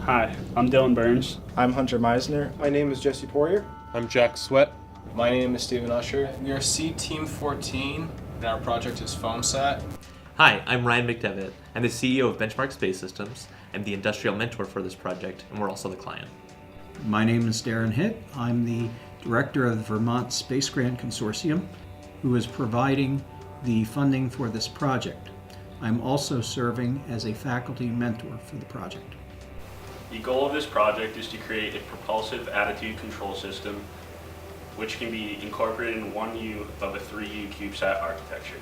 Hi, I'm Dylan Burns. I'm Hunter Meisner. My name is Jesse Poirier. I'm Jack Sweat. My name is Stephen Usher. We are C Team 14, and our project is FoamSat. Hi, I'm Ryan McDevitt. I'm the CEO of Benchmark Space Systems. I'm the industrial mentor for this project, and we're also the client. My name is Darren Hitt. I'm the director of the Vermont Space Grant Consortium, who is providing the funding for this project. I'm also serving as a faculty mentor for the project. The goal of this project is to create a propulsive attitude control system which can be incorporated in 1U of a 3U CubeSat architecture.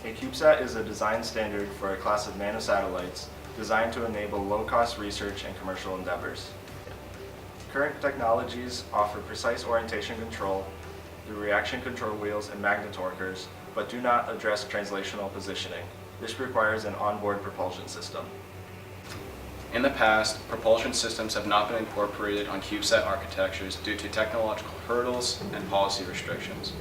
A CubeSat is a design standard for a class of nanosatellites designed to enable low-cost research and commercial endeavors. Current technologies offer precise orientation control through reaction control wheels and magnetorquers, but do not address translational positioning. This requires an onboard propulsion system. In the past, propulsion systems have not been incorporated on CubeSat architectures due to technological hurdles and policy restrictions.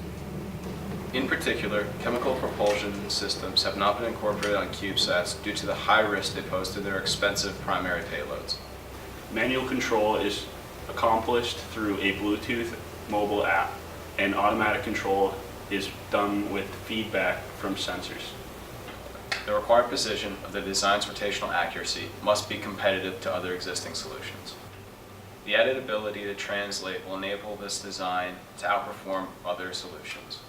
In particular, chemical propulsion systems have not been incorporated on CubeSats due to the high risk they pose to their expensive primary payloads. Manual control is accomplished through a Bluetooth mobile app, and automatic control is done with feedback from sensors. The required precision of the design's rotational accuracy must be competitive to other existing solutions. The added ability to translate will enable this design to outperform other solutions.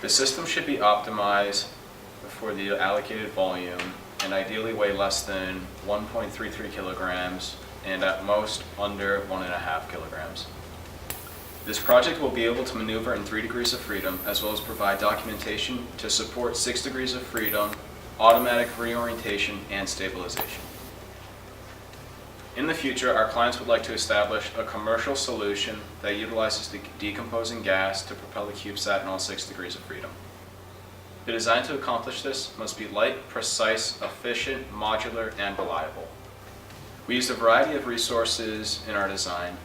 The system should be optimized for the allocated volume and ideally weigh less than 1.33 kilograms and at most under 1.5 kilograms. This project will be able to maneuver in 3 degrees of freedom, as well as provide documentation to support 6 degrees of freedom, automatic reorientation, and stabilization. In the future, our clients would like to establish a commercial solution that utilizes the decomposing gas to propel the CubeSat in all 6 degrees of freedom. The design to accomplish this must be light, precise, efficient, modular, and reliable. We used a variety of resources in our design.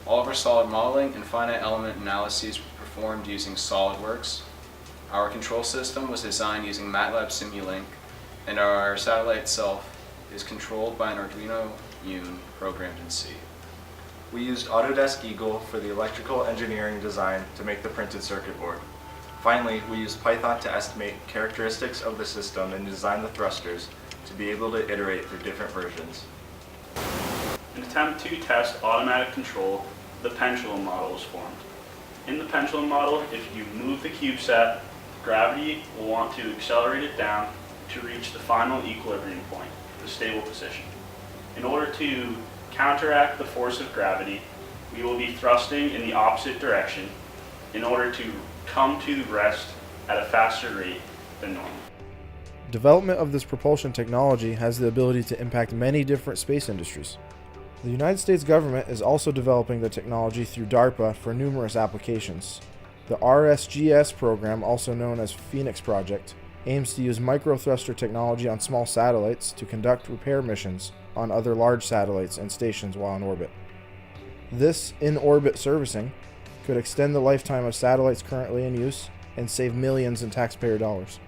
All of our solid modeling and finite element analyses were performed using SolidWorks. Our control system was designed using MATLAB Simulink, and our satellite itself is controlled by an Arduino Uno programmed in C. We used Autodesk Eagle for the electrical engineering design to make the printed circuit board. Finally, we used Python to estimate characteristics of the system and design the thrusters to be able to iterate through different versions. In an attempt to test automatic control, the pendulum model is formed. In the pendulum model, if you move the CubeSat, gravity will want to accelerate it down to reach the final equilibrium point, the stable position. In order to counteract the force of gravity, we will be thrusting in the opposite direction in order to come to rest at a faster rate than normal. Development of this propulsion technology has the ability to impact many different space industries. The United States government is also developing the technology through DARPA for numerous applications. The RSGS program, also known as Phoenix Project, aims to use microthruster technology on small satellites to conduct repair missions on other large satellites and stations while in orbit. This in-orbit servicing could extend the lifetime of satellites currently in use and save millions in taxpayer dollars.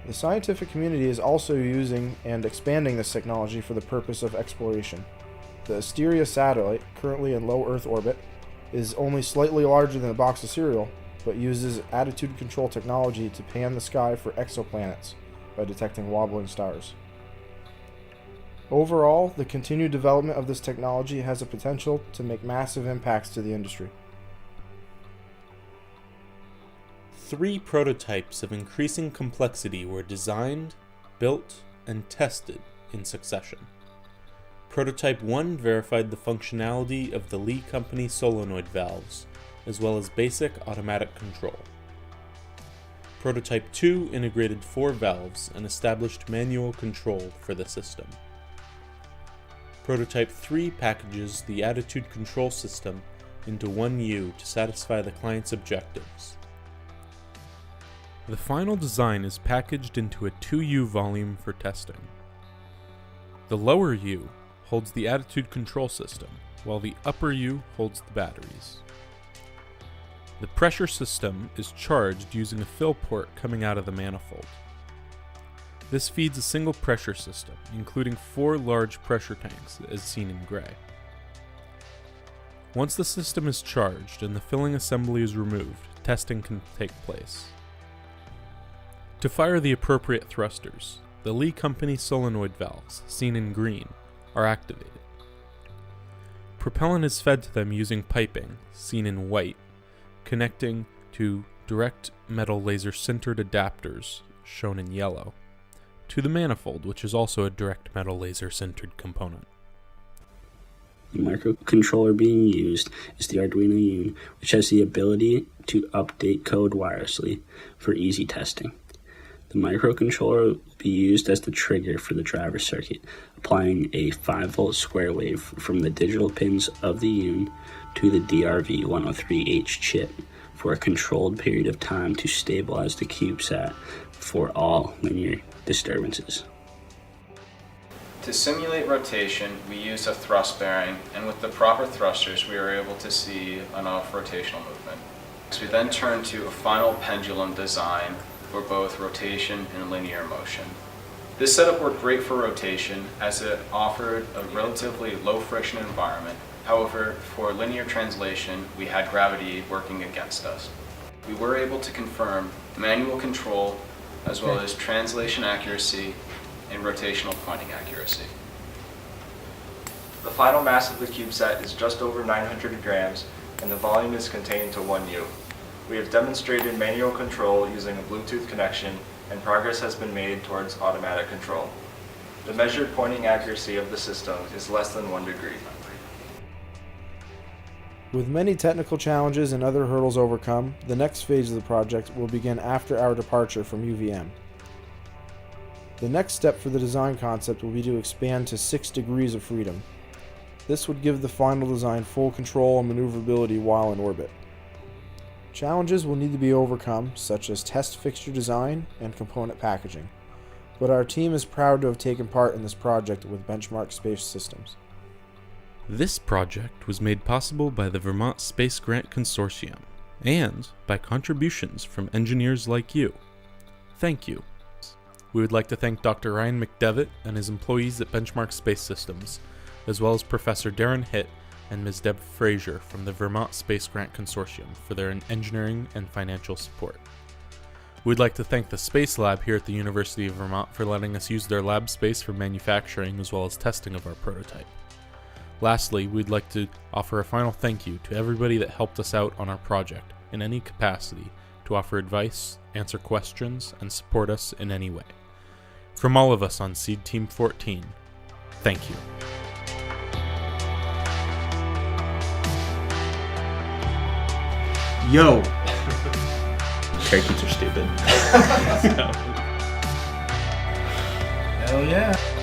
The scientific community is also using and expanding this technology for the purpose of exploration. The Asteria satellite, currently in low Earth orbit, is only slightly larger than a box of cereal, but uses attitude control technology to pan the sky for exoplanets by detecting wobbling stars. Overall, the continued development of this technology has a potential to make massive impacts to the industry. 3 prototypes of increasing complexity were designed, built, and tested in succession. Prototype 1 verified the functionality of the Lee Company solenoid valves, as well as basic automatic control. Prototype 2 integrated 4 valves and established manual control for the system. Prototype 3 packages the attitude control system into 1U to satisfy the client's objectives. The final design is packaged into a 2U volume for testing. The lower U holds the attitude control system, while the upper U holds the batteries. The pressure system is charged using a fill port coming out of the manifold. This feeds a single pressure system, including 4 large pressure tanks, as seen in gray. Once the system is charged and the filling assembly is removed, testing can take place. To fire the appropriate thrusters, the Lee Company solenoid valves, seen in green, are activated. Propellant is fed to them using piping, seen in white, connecting to direct metal laser sintered adapters, shown in yellow, to the manifold, which is also a direct metal laser sintered component. The microcontroller being used is the Arduino Uno, which has the ability to update code wirelessly for easy testing. The microcontroller will be used as the trigger for the driver circuit, applying a 5-volt square wave from the digital pins of the Uno to the DRV103H chip for a controlled period of time to stabilize the CubeSat for all linear disturbances. To simulate rotation, we used a thrust bearing, and with the proper thrusters, we were able to see enough rotational movement. We then turned to a final pendulum design for both rotation and linear motion. This setup worked great for rotation as it offered a relatively low friction environment. However, for linear translation, we had gravity working against us. We were able to confirm manual control as well as translation accuracy and rotational pointing accuracy. The final mass of the CubeSat is just over 900 grams, and the volume is contained to 1 U. We have demonstrated manual control using a Bluetooth connection, and progress has been made towards automatic control. The measured pointing accuracy of the system is less than 1 degree. With many technical challenges and other hurdles overcome, the next phase of the project will begin after our departure from UVM. The next step for the design concept will be to expand to 6 degrees of freedom. This would give the final design full control and maneuverability while in orbit. Challenges will need to be overcome, such as test fixture design and component packaging, but our team is proud to have taken part in this project with Benchmark Space Systems. This project was made possible by the Vermont Space Grant Consortium and by contributions from engineers like you. Thank you. We would like to thank Dr. Ryan McDevitt and his employees at Benchmark Space Systems, as well as Professor Darren Hitt and Ms. Deb Frazier from the Vermont Space Grant Consortium for their engineering and financial support. We'd like to thank the Space Lab here at the University of Vermont for letting us use their lab space for manufacturing as well as testing of our prototype. Lastly, we'd like to offer a final thank you to everybody that helped us out on our project in any capacity to offer advice, answer questions, and support us in any way. From all of us on Seed Team 14, thank you. Yo! Parakeets are stupid. Hell yeah!